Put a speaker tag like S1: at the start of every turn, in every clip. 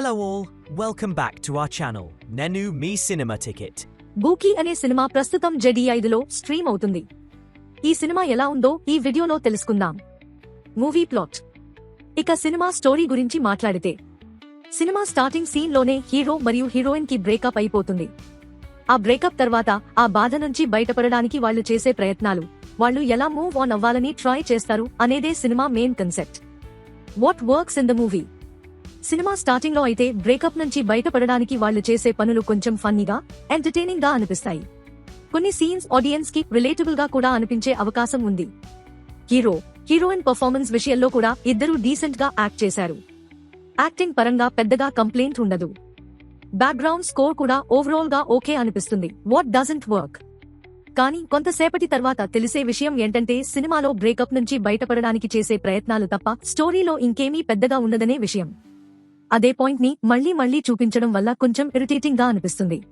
S1: Hello all, welcome back to our channel, Nenu Me Cinema Ticket.
S2: బూకీ అనే cinema ప్రస్తుతం ZEE5లో stream అవుతుంది. ఈ cinema ఎలా ఉందో ఈ వీడియోలో తెలుసుకుందాం. Movie plot. ఇక సినిమా స్టోరీ గురించి మాట్లాడితే, సినిమా స్టార్టింగ్ సీన్ లోనే హీరో మరియు హీరోయిన్ కి బ్రేకప్ అయిపోతుంది. ఆ బ్రేకప్ తర్వాత ఆ బాధ నుంచి బయటపడడానికి వాళ్ళు చేసే ప్రయత్నాలు, వాళ్ళు ఎలా మూవ్ ఆన్ అవ్వాలని ట్రై చేస్తారు అనేదే cinema main concept. What works in the movie? Cinema starting లో అయితే బ్రేకప్ నుంచి బయటపడడానికి వాళ్ళు చేసే పనులు కొంచెం ఫన్నీగా, ఎంటర్టైనింగ్ గా అనిపిస్తాయి. కొన్ని సీన్స్ ఆడియన్స్ కి రిలేటబుల్ గా కూడా అనిపించే అవకాశం ఉంది. హీరో హీరోయిన్ పర్ఫార్మెన్స్ విషయంలో కూడా ఇద్దరూ డీసెంట్ గా యాక్ట్ చేశారు. యాక్టింగ్ పరంగా పెద్దగా కంప్లైంట్ ఉండదు. బ్యాక్గ్రౌండ్ స్కోర్ కూడా ఓవరాల్ గా ఓకే అనిపిస్తుంది. What doesn't work? కానీ కొంతసేపటి తర్వాత తెలిసే విషయం ఏంటంటే సినిమాలో బ్రేకప్ నుంచి బయటపడడానికి చేసే ప్రయత్నాలు తప్ప స్టోరీలో ఇంకేమీ పెద్దగా ఉండదనే విషయం. అదే పాయింట్ ని మళ్లీ చూపించడం వల్ల కొంచెం ఇరిటేటింగ్ గా అనిపిస్తుంది.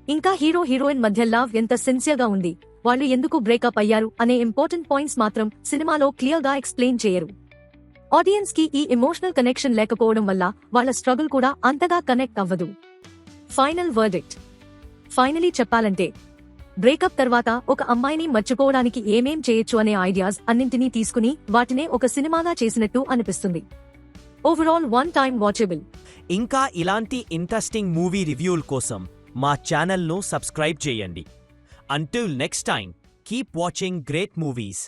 S2: ఇంకా హీరో హీరోయిన్ మధ్య లవ్ ఎంత సిన్సియర్ గా ఉంది, వాళ్ళు ఎందుకు బ్రేకప్ అయ్యారు అనే ఇంపార్టెంట్ పాయింట్స్ మాత్రం సినిమాలో క్లియర్ గా ఎక్స్ప్లెయిన్ చేయరు. ఆడియన్స్ కి ఈ ఎమోషనల్ కనెక్షన్ లేకపోవడం వల్ల వాళ్ళ స్ట్రగుల్ కూడా అంతగా కనెక్ట్ అవ్వదు. Final verdict. ఫైనలీ చెప్పాలంటే, బ్రేకప్ తర్వాత ఒక అమ్మాయిని మర్చిపోవడానికి ఏమేం చేయొచ్చు అనే ఐడియాస్ అన్నింటినీ తీసుకుని వాటినే ఒక సినిమాగా చేసినట్టు అనిపిస్తుంది. Overall one time watchable.
S1: ఇంకా ఇలాంటి ఇంట్రెస్టింగ్ మూవీ రివ్యూల కోసం మా ఛానల్ను సబ్స్క్రైబ్ చేయండి. Until next time, keep watching great movies.